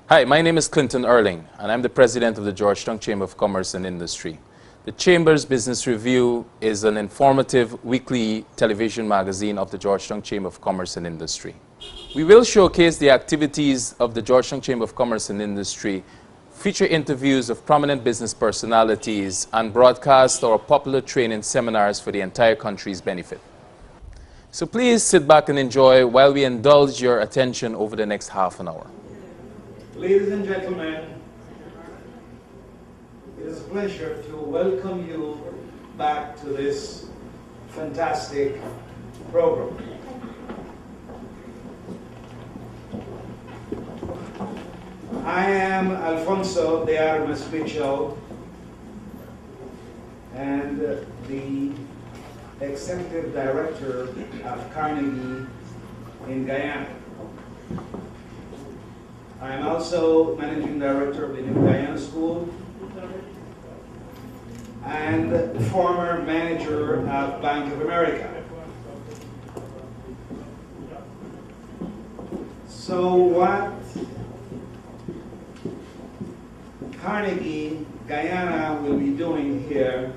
Hi, my name is Clinton Erling, and I'm the president of the Georgetown Chamber of Commerce and Industry. The Chamber's Business Review is an informative weekly television magazine of the Georgetown Chamber of Commerce and Industry. We will showcase the activities of the Georgetown Chamber of Commerce and Industry, feature interviews of prominent business personalities, and broadcast our popular training seminars for the entire country's benefit. So please sit back and enjoy while we indulge your attention over the next half an hour. Ladies and gentlemen, it is a pleasure to welcome you back to this fantastic program. I am Alfonso de Armas Mitchell, and the Executive Director of Carnegie in Guyana. I am also Managing Director of the New Guyana School and former manager of Bank of America. So what Carnegie Guyana will be doing here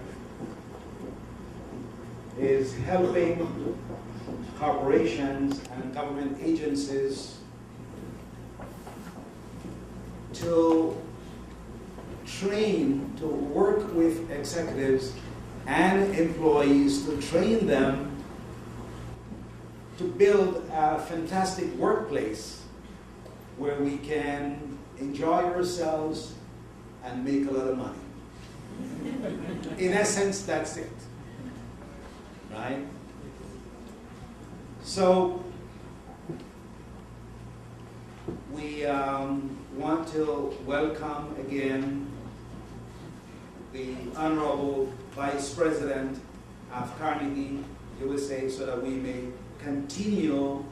is helping corporations and government agencies to train, to work with executives and employees, to train them to build a fantastic workplace where we can enjoy ourselves and make a lot of money. In essence, that's it, right? So we want to welcome again the Honorable Vice President of Carnegie USA so that we may continue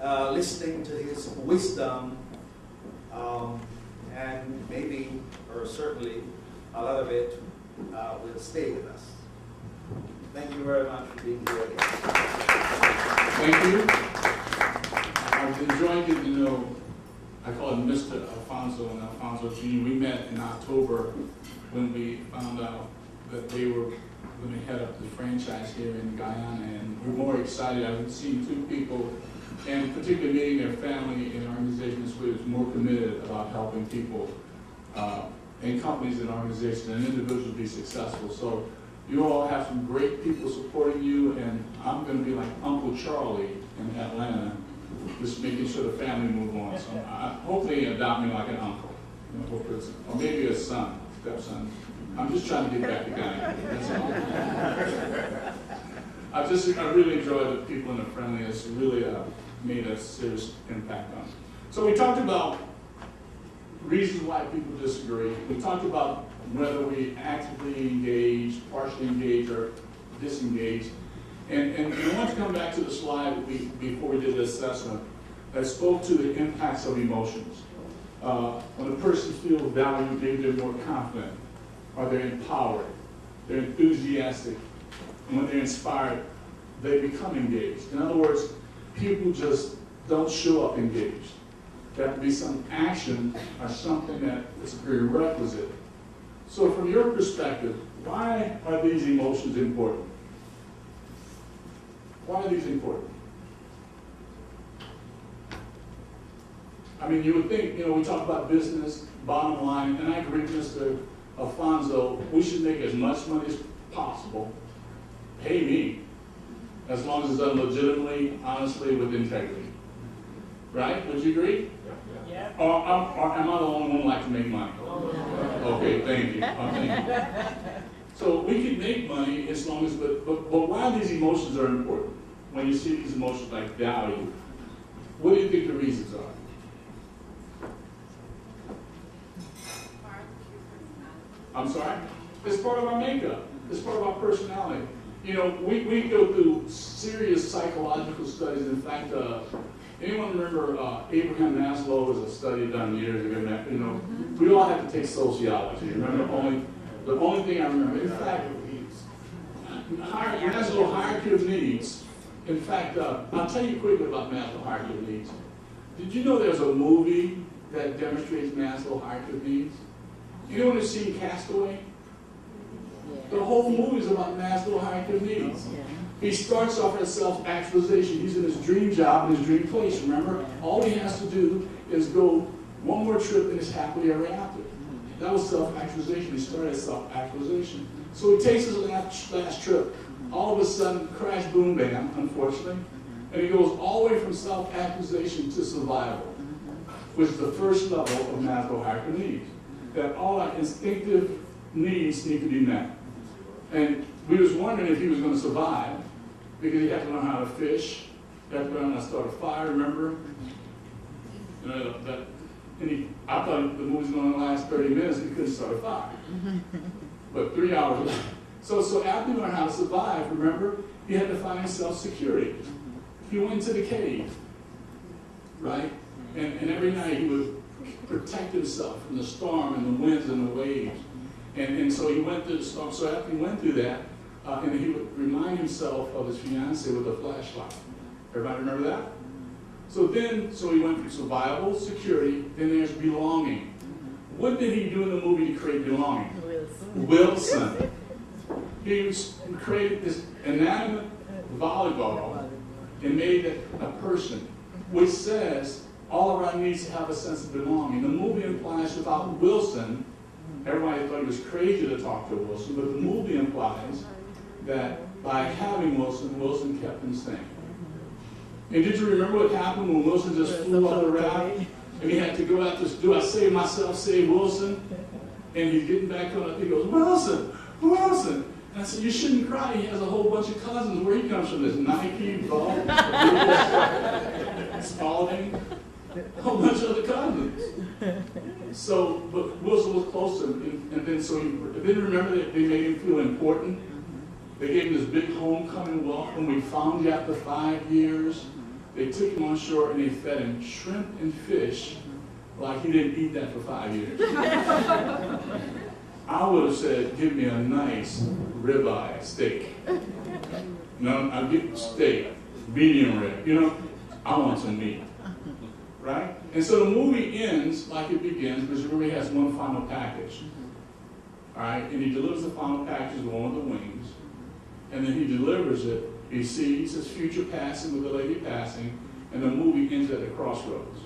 listening to his wisdom and maybe, or certainly, a lot of it will stay with us. Thank you very much for being here again. Thank you. I've enjoyed getting to know, I call him Mr. Alfonso and Alfonso Jr. We met in October when we found out that they were going to head up the franchise here in Guyana, and we're more excited. I've seen two people, and particularly meeting their family and organizations who is more committed about helping people and companies and organizations and individuals be successful. So you all have some great people supporting you, and I'm going to be like Uncle Charlie in Atlanta, just making sure the family move on. So hopefully adopt me like an uncle, or maybe a son, stepson. I'm just trying to get back to Ghana. That's all. I really enjoy the people and the friendliness. It really made a serious impact on me. So we talked about reasons why people disagree. We talked about whether we actively engage, partially engage, or disengage. And I want to come back to the slide before we did the assessment that spoke to the impacts of emotions. When a person feels valued, maybe they're more confident, or they're empowered, they're enthusiastic, and when they're inspired, they become engaged. In other words, people just don't show up engaged. There has to be some action or something that is a prerequisite. So from your perspective, why are these emotions important? Why are these important? I mean, you would think, we talk about business, bottom line, and I agree with Mr. Alfonso, we should make as much money as possible, pay me, as long as it's done legitimately, honestly, with integrity. Right? Would you agree? Yeah. Or am I the only one who likes to make money? Okay, thank you. Thank you. So we can make money as long as, but why these emotions are important? When you see these emotions like value, what do you think the reasons are? I'm sorry? It's part of our makeup. It's part of our personality. We go through serious psychological studies. In fact, anyone remember Abraham Maslow was a study done years ago? We all had to take sociology. Remember, the only thing I remember. In fact, Maslow hierarchy of needs. In fact, I'll tell you quickly about Maslow hierarchy of needs. Did you know there's a movie that demonstrates Maslow's hierarchy of needs? You know when you see Castaway? The whole movie is about Maslow's hierarchy of needs. He starts off as self-actualization. He's in his dream job, in his dream place, remember? All he has to do is go one more trip and is happily ever after. That was self-actualization. He started as self-actualization. So he takes his last trip. All of a sudden, crash, boom, bam, unfortunately. And he goes all the way from self-actualization to survival, which is the first level of Maslow's hierarchy of needs. That all our instinctive needs need to be met. And we was wondering if he was going to survive, because he had to learn how to fish, he had to learn how to start a fire, remember? I thought the movie was going to last 30 minutes and he couldn't start a fire. But 3 hours later. So after he learned how to survive, remember, he had to find self-security. He went into the cave, right? And every night he would protect himself from the storm and the winds and the waves. And so he went through the storm. So after he went through that, and he would remind himself of his fiancée with a flashlight. Everybody remember that? So he went through survival, security, then there's belonging. What did he do in the movie to create belonging? Wilson. He created this inanimate volleyball and made it a person, which says all of our needs to have a sense of belonging. The movie implies without Wilson, everybody thought he was crazy to talk to Wilson, but the movie implies that by having Wilson, Wilson kept him sane. And did you remember what happened when Wilson just flew off the raft? And he had to go out to do I save myself, save Wilson? And he's getting back on it. He goes, Wilson, Wilson. And I said, you shouldn't cry. He has a whole bunch of cousins. Where he comes from, this Nike, Ball, Spalding, a whole bunch of other cousins. So, but Wilson was close to him. And then so he didn't remember that they made him feel important. They gave him this big homecoming welcome. We found you after 5 years. They took him on shore and they fed him shrimp and fish like he didn't eat that for 5 years. I would have said, give me a nice ribeye steak. No, I'll get steak, medium rare. You know, I want some meat. Right? And so the movie ends like it begins, because it really has one final package. All right? And he delivers the final package with one of the wings. And then he delivers it. He sees his future passing with the lady passing, and the movie ends at the crossroads.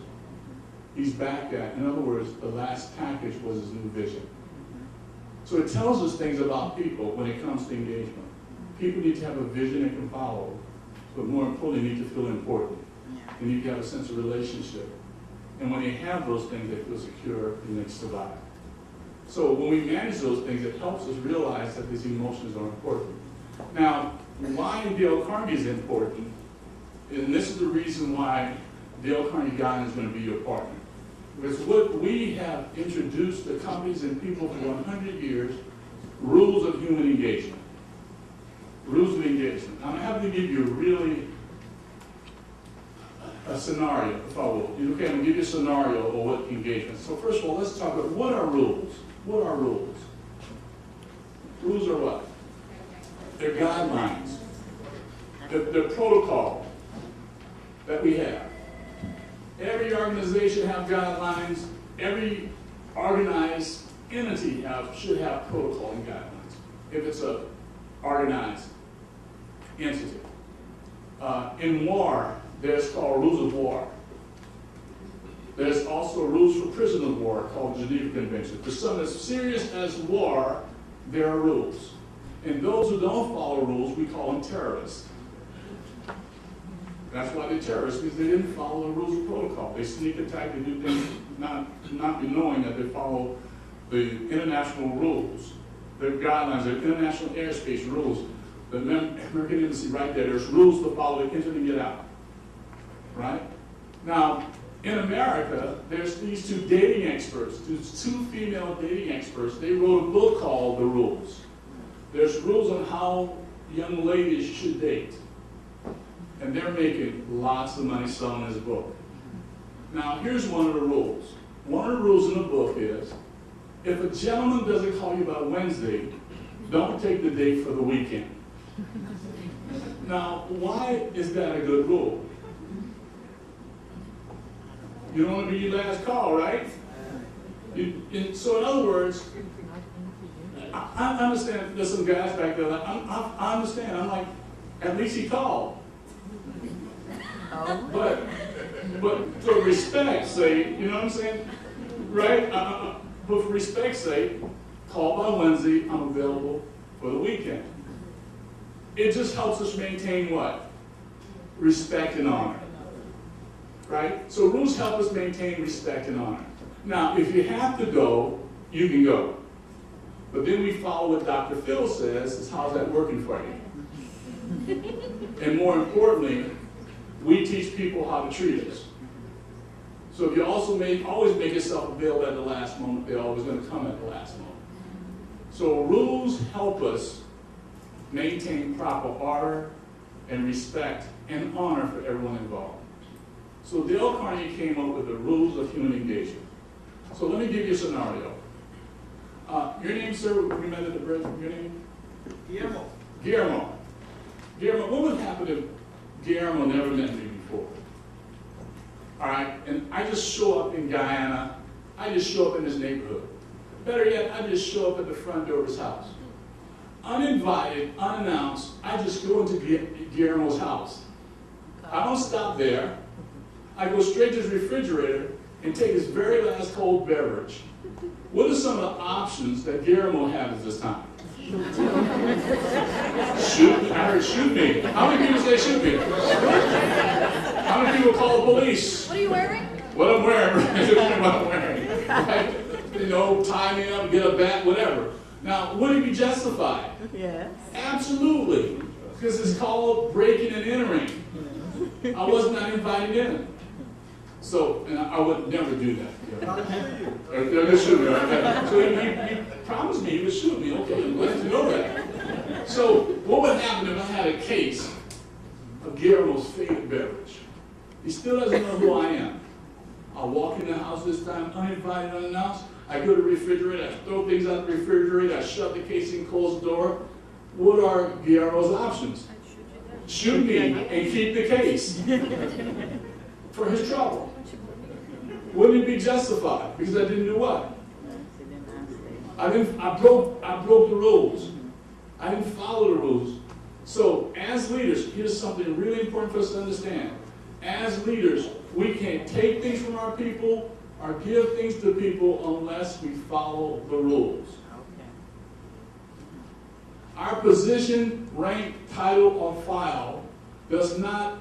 He's back at, in other words, the last package was his new vision. So it tells us things about people when it comes to engagement. People need to have a vision they can follow, but more importantly, need to feel important. They need to have a sense of relationship. And when they have those things, they feel secure and they survive. So when we manage those things, it helps us realize that these emotions are important. Now, why Dale Carnegie is important, and this is the reason why Dale Carnegie is going to be your partner. Because what we have introduced to companies and people for 100 years, rules of human engagement. Rules of engagement. I'm going to have to give you really a scenario, if I will. Okay, I'm going to give you a scenario of what engagement. So first of all, let's talk about what are rules? What are rules? Rules are what? They're guidelines. They're protocol that we have. Every organization has guidelines. Every organized entity should have protocol and guidelines if it's an organized entity. In war, there's called rules of war. There's also rules for prisoner of war called Geneva Convention. For something as serious as war, there are rules. And those who don't follow rules, we call them terrorists. That's why they're terrorists, because they didn't follow the rules of protocol. They sneak attack, they do things not knowing that they follow the international rules, the guidelines, the international airspace rules. The American Embassy right there, there's rules to follow to enter and get out. Right? Now, in America, there's these two dating experts, these two female dating experts. They wrote a book called The Rules. There's rules on how young ladies should date. And they're making lots of money selling this book. Now, here's one of the rules. One of the rules in the book is, if a gentleman doesn't call you by Wednesday, don't take the date for the weekend. Now, why is that a good rule? You don't want to be your last call, right? So in other words, I understand there's some guys back there, I understand, I'm like, at least he called. But for respect's sake, you know what I'm saying? Right? But for respect's sake, call by Wednesday, I'm available for the weekend. It just helps us maintain what? Respect and honor. Right? So rules help us maintain respect and honor. Now, if you have to go, you can go. But then we follow what Dr. Phil says, is how's that working for you? And more importantly, we teach people how to treat us. So if you also always make yourself available at the last moment, they're always going to come at the last moment. So rules help us maintain proper order and respect and honor for everyone involved. So Dale Carnegie came up with the rules of human engagement. So let me give you a scenario. Your name, sir, remember the birth of your name? Guillermo. Guillermo. Guillermo, what would happen if Guillermo never met me before? All right, and I just show up in Guyana, I just show up in his neighborhood. Better yet, I just show up at the front door of his house. Uninvited, unannounced, I just go into Guillermo's house. I don't stop there. I go straight to his refrigerator and take his very last cold beverage. What are some of the options that Guillermo has at this time? Shoot me. I heard shoot me. How many people say shoot me? How many people call the police? What are you wearing? What I'm wearing. What I'm wearing. Right? You know, tie me up, get a bat, whatever. Now, would it be justified? Yes. Absolutely. Because it's called breaking and entering. I was not invited in. So, and I would never do that. They'll shoot me. Right? So he promised me he would shoot me. Okay, I'm glad to know that. So what would happen if I had a case of Guillermo's favorite beverage? He still doesn't know who I am. I walk in the house this time, uninvited, unannounced. I go to the refrigerator, I throw things out the refrigerator, I shut the casing, close the door. What are Guillermo's options? Shoot me and keep the case for his trouble. Wouldn't it be justified? Because I didn't do what? I broke the rules. I didn't follow the rules. So as leaders, here's something really important for us to understand. As leaders, we can't take things from our people or give things to people unless we follow the rules. Our position, rank, title, or file does not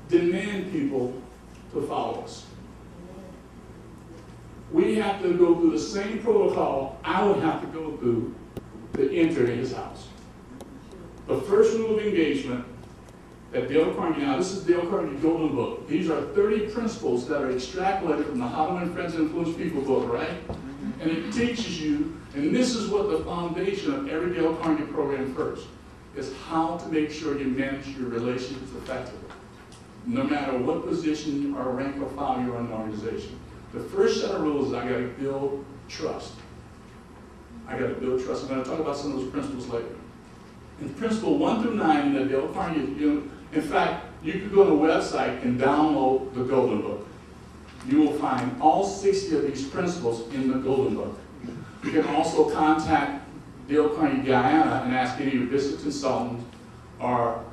demand people to follow us. We have to go through the same protocol I would have to go through to enter his house. The first rule of engagement that Dale Carnegie, now this is Dale Carnegie Golden Book. These are 30 principles that are extrapolated from the How to Win Friends and Influence People book, right? And it teaches you, and this is what the foundation of every Dale Carnegie program first, is how to make sure you manage your relationships effectively, no matter what position or rank or file you're in an organization. The first set of rules is I got to build trust. I got to build trust. I'm going to talk about some of those principles later. In principle 1 through 9 in the Dale Carnegie, in fact, you could go on the website and download the Golden Book. You will find all 60 of these principles in the Golden Book. You can also contact Dale Carnegie Guyana and ask any of your business consultants or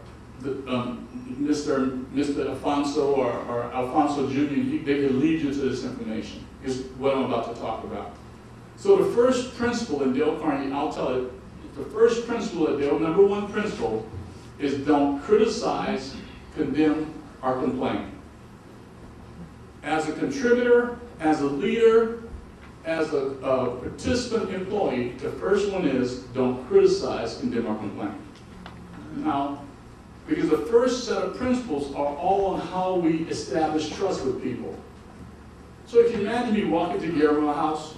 Mr. Alfonso or Alfonso Jr., they can lead you to this information, is what I'm about to talk about. So the first principle in Dale Carnegie, I'll tell it, the first principle at Dale, number one principle, is don't criticize, condemn, or complain. As a contributor, as a leader, as a participant employee, the first one is don't criticize, condemn, or complain. Now, because the first set of principles are all on how we establish trust with people. So if you imagine me walking to Guillermo's house,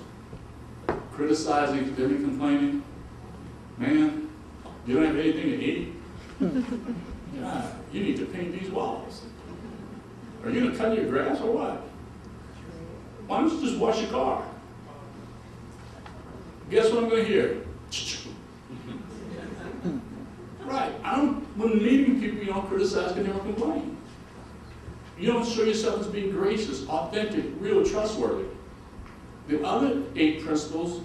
criticizing, condemning, complaining, man, you don't have anything to eat? God, you need to paint these walls. Are you going to cut your grass or what? Why don't you just wash your car? Guess what I'm going to hear? Right. When meeting people, you don't criticize, condemn, or complain. You don't show yourself as being gracious, authentic, real, trustworthy. The other 8 principles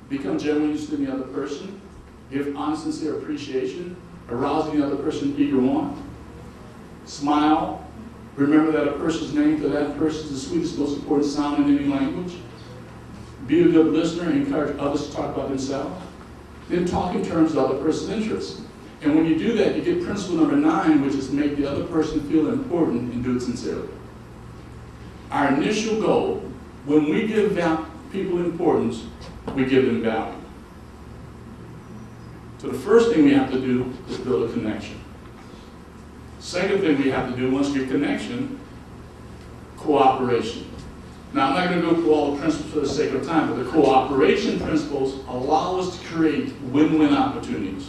become genuinely interested in the other person, give honest, sincere appreciation, arousing the other person eager want, smile, remember that a person's name to that person is the sweetest, most important sound in any language, be a good listener and encourage others to talk about themselves, then talk in terms of the other person's interests. And when you do that, you get principle number 9, which is make the other person feel important and do it sincerely. Our initial goal, when we give people importance, we give them value. So the first thing we have to do is build a connection. Second thing we have to do once we get connection, cooperation. Now I'm not going to go through all the principles for the sake of time, but the cooperation principles allow us to create win-win opportunities.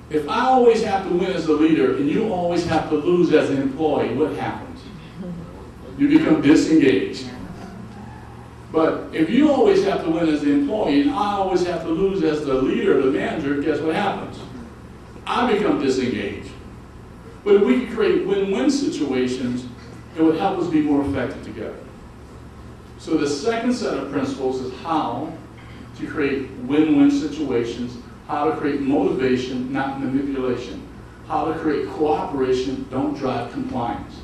If I always have to win as a leader and you always have to lose as an employee, what happens? You become disengaged. But if you always have to win as the employee and I always have to lose as the leader, the manager, guess what happens? I become disengaged. But if we could create win-win situations, it would help us be more effective together. So the second set of principles is how to create win-win situations, how to create motivation, not manipulation, how to create cooperation, don't drive compliance.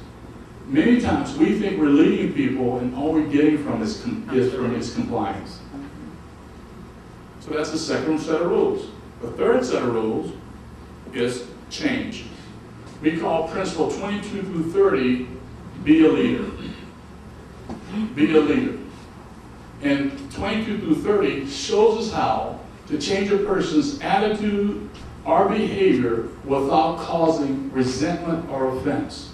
Many times we think we're leading people and all we're getting from is compliance. So that's the second set of rules. The third set of rules is change. We call principle 22 through 30, be a leader. Be a leader. And 22 through 30 shows us how to change a person's attitude or behavior without causing resentment or offense.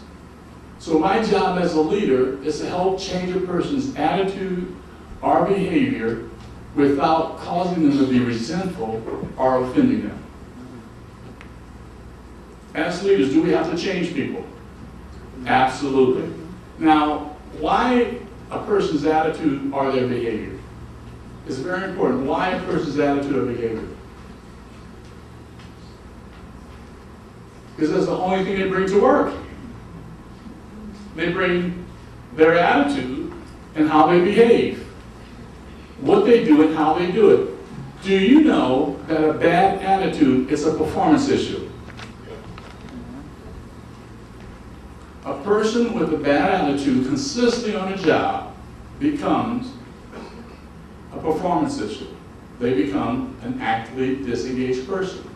So my job as a leader is to help change a person's attitude or behavior without causing them to be resentful or offending them. As leaders, do we have to change people? Absolutely. Now, why a person's attitude or their behavior? It's very important. Why a person's attitude or behavior? Because that's the only thing they bring to work. They bring their attitude and how they behave, what they do and how they do it. Do you know that a bad attitude is a performance issue? A person with a bad attitude consistently on a job becomes a performance issue. They become an actively disengaged person.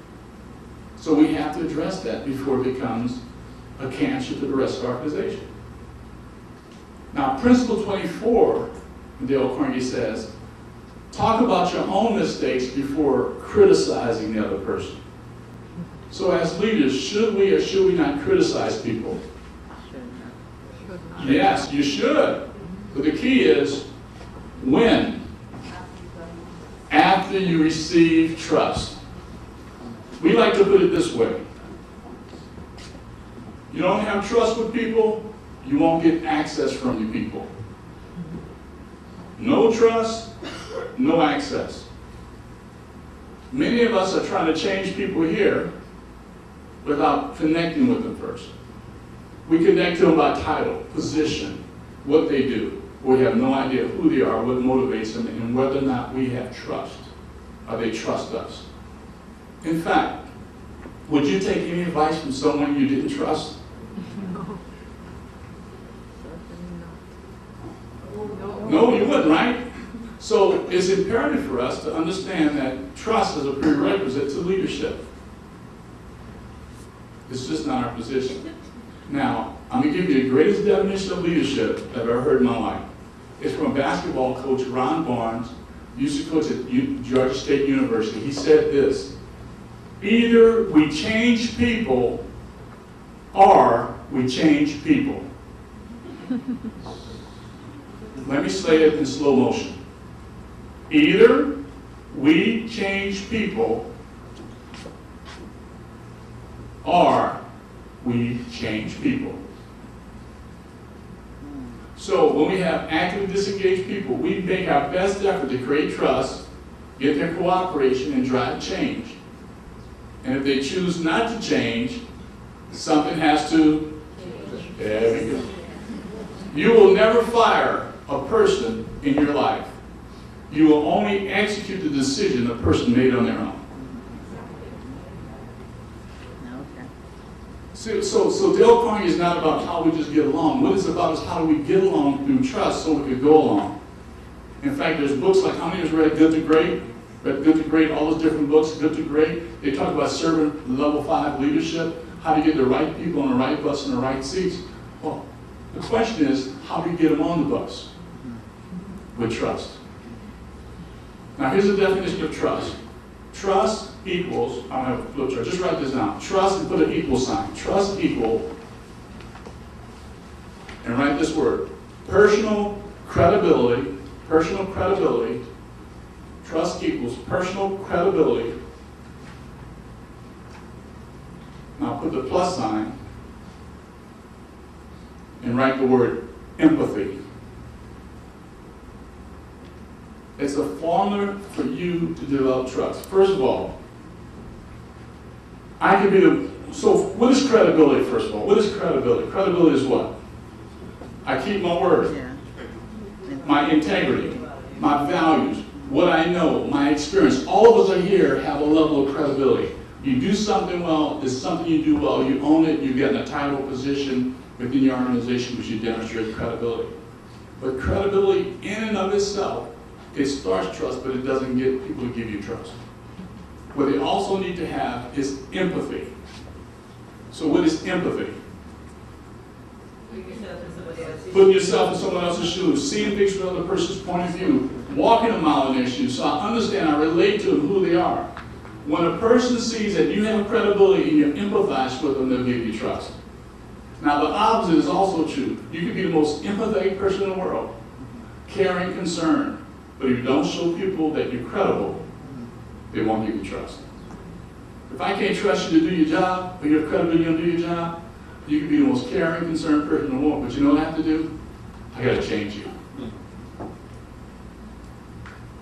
So we have to address that before it becomes a cancer to the rest of our organization. Now, principle 24, Dale Carnegie says, talk about your own mistakes before criticizing the other person. So as leaders, should we or should we not criticize people? Yes, you should. But the key is, when? After you receive trust. We like to put it this way. You don't have trust with people, you won't get access from your people. No trust, no access. Many of us are trying to change people here without connecting with them first. We connect to them by title, position, what they do. We have no idea who they are, what motivates them, and whether or not we have trust, or they trust us. In fact, would you take any advice from someone you didn't trust? No, you wouldn't, right? So it's imperative for us to understand that trust is a prerequisite to leadership. It's just not our position. Now, I'm going to give you the greatest definition of leadership I've ever heard in my life. It's from basketball coach Ron Barnes, used to coach at Georgia State University. He said this: either we change people or we change people. Let me say it in slow motion. Either we change people or we change people. So when we have actively disengaged people, we make our best effort to create trust, get their cooperation, and drive change. And if they choose not to change, something has to There we go. You will never fire a person in your life. You will only execute the decision a person made on their own. So Dale Carnegie is not about how we just get along. What it's about is how do we get along through trust so we can go along. In fact, there's books like, how many has read Good to Great? Read Good to Great, all those different books, Good to Great. They talk about servant level 5 leadership, how to get the right people on the right bus and the right seats. Well, the question is, how do you get them on the bus? With trust. Now here's the definition of trust. Trust equals, I don't have a flip chart, just write this down. Trust and put an equal sign. Trust equal, and write this word, personal credibility. Personal credibility. Trust equals personal credibility. Now put the plus sign and write the word empathy. It's a formula for you to develop trust. First of all, I can be the, so what is credibility, first of all? What is credibility? Credibility is what? I keep my word. My integrity, my values, what I know, my experience. All of us are here have a level of credibility. You do something well, it's something you do well, you own it, you get in a title position within your organization which you demonstrate credibility. But credibility in and of itself, it starts trust, but it doesn't get people to give you trust. What they also need to have is empathy. So what is empathy? Putting yourself in someone else's shoes, seeing things from another person's point of view, walking a mile in their shoes, so I understand, I relate to them, who they are. When a person sees that you have credibility and you empathize with them, they'll give you trust. Now the opposite is also true. You can be the most empathetic person in the world, caring, concerned, but if you don't show people that you're credible, they won't give you trust. If I can't trust you to do your job, or you have credibility to do your job, you can be the most caring, concerned person in the world, but you know what I have to do? I got to change you.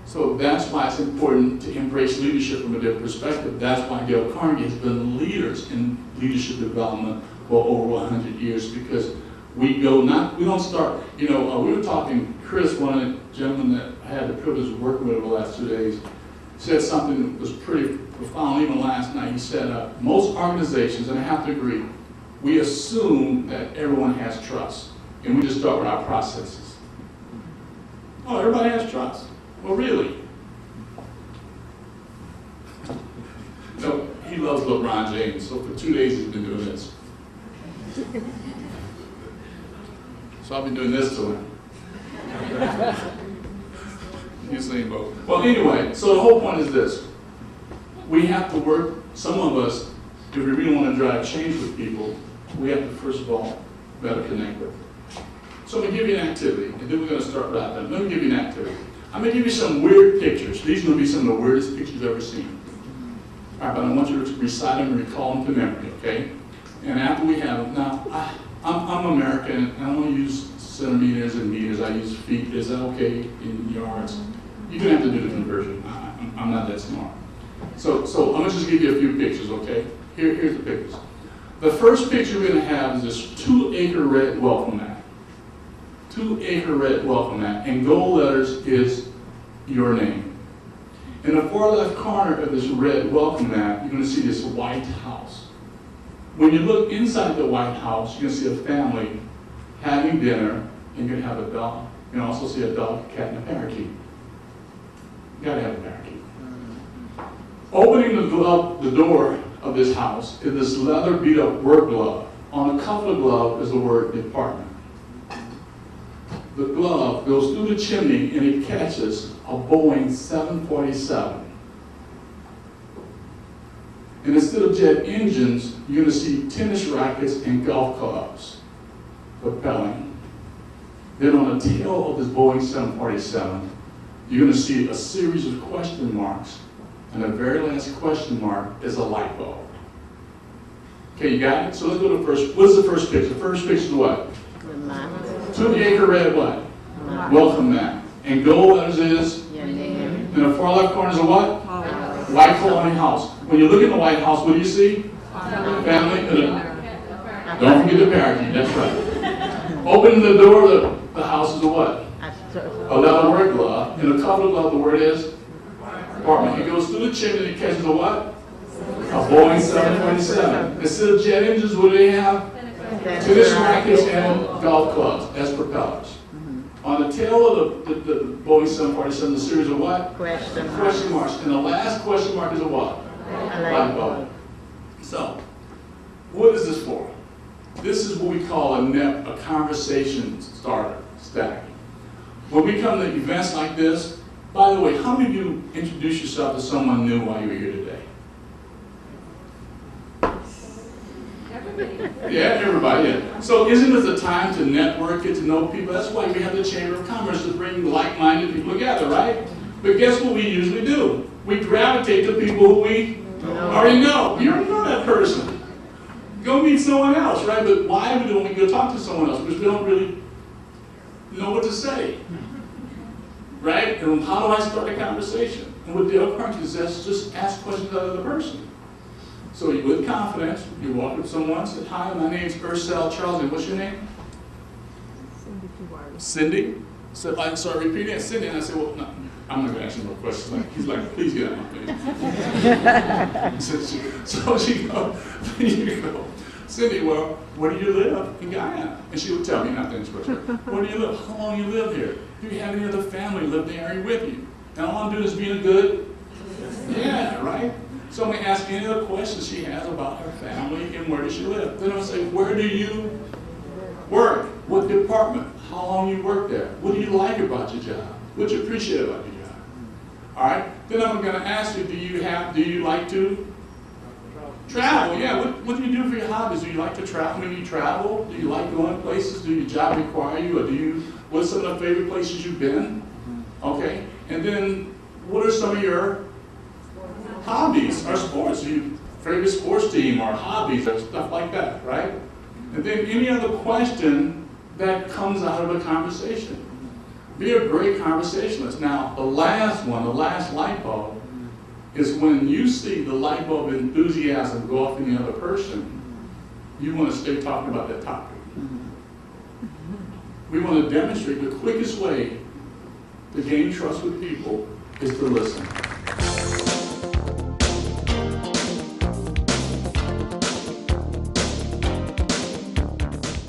So that's why it's important to embrace leadership from a different perspective. That's why Dale Carnegie has been leaders in leadership development for over 100 years, because we don't start, we were talking, Chris, one of the gentlemen that I had the privilege of working with over the last 2 days, said something that was pretty profound. Even last night, he said, most organizations, and I have to agree, we assume that everyone has trust, and we just start with our processes. Oh, everybody has trust. Well, really? No, he loves LeBron James, so for 2 days he's been doing this. So I've been doing this to him. Usain Bolt. Well, anyway, so the whole point is this. We have to work, some of us, if we really want to drive change with people, we have to, first of all, better connect with them. So I'm going to give you an activity, and then we're going to start wrapping up. Let me give you an activity. I'm going to give you some weird pictures. These are going to be some of the weirdest pictures you've ever seen. All right, but I want you to recite them and recall them to memory, okay? And after we have them, now, I'm American, and I don't use centimeters and meters. I use feet. Is that okay in yards? You don't have to do the conversion. I'm not that smart. So I'm going to just give you a few pictures, okay? Here's the pictures. The first picture we're going to have is this 2-acre red welcome mat. 2-acre red welcome mat. And gold letters is your name. In the far left corner of this red welcome mat, you're going to see this White House. When you look inside the White House, you're going to see a family having dinner, and you're going to have a dog. You can also see a dog, a cat, and a parakeet. You got to have a parakeet. Opening the door of this house is this leather beat-up work glove. On the cuff of the glove is the word department. The glove goes through the chimney and it catches a Boeing 747. And instead of jet engines, you're going to see tennis rackets and golf clubs propelling. Then on the tail of this Boeing 747, you're going to see a series of question marks. And the very last question mark is a light bulb. Okay, you got it? So let's go to the first. What's the first picture? The first picture is what? 2-acre red what? Welcome mat. And gold letters is? In the far left corner is a what? White colonial house. When you look in the White House, what do you see? Family. Don't forget the parakeet. That's right. Open the door of the house is a what? A leather work glove. In a cover glove, the word is apartment. He goes through the chimney and he catches a what? A Boeing 747. Instead of jet engines, what do they have? Tennis rackets and golf clubs as propellers. On the tail of the Boeing 747, the series of what? Question marks. And the last question mark is a what? A light bulb. So, what is this for? This is what we call a conversation starter, stack. When we come to events like this, by the way, how many of you introduce yourself to someone new while you were here today? Yeah, everybody, yeah. So isn't this a time to network, get to know people? That's why we have the Chamber of Commerce to bring like-minded people together, right? But guess what we usually do? We gravitate to people who we already know. You already know that person. Go meet someone else, right? But why are we doing? We go talk to someone else because we don't really know what to say, right? And how do I start a conversation? And what Dale Carnegie says, just ask questions out of the person. So you, with confidence, you walk up to someone, say, hi, my name's Ercell Charles, and what's your name? Cindy. So I'm sorry, repeat it, Cindy. And I said, well, no, I'm not going to ask you more questions. He's like, please get out of my face. So she goes, you go, Cindy, well, where do you live in Guyana? And she would tell me, not to interrupt her, where do you live? How long you live here? Do you have any other family live in the area with you? And all I'm doing is being a good, yeah, right? So I'm going to ask any other questions she has about her family and where does she live. Then I'll say, where do you work? What department? How long you work there? What do you like about your job? What do you appreciate about your job? All right. Then I'm going to ask you, do you like to travel? Yeah. What do you do for your hobbies? Do you like to travel? Maybe you travel? Do you like going places? Do your job require you? Or what's some of the favorite places you've been? Okay. And then what are some of your hobbies or sports? Your favorite sports team or hobbies or stuff like that, right? And then any other question that comes out of a conversation. Be a great conversationalist. Now, the last one, the last light bulb, is when you see the light bulb enthusiasm go off in the other person, you want to stay talking about that topic. We want to demonstrate the quickest way to gain trust with people is to listen.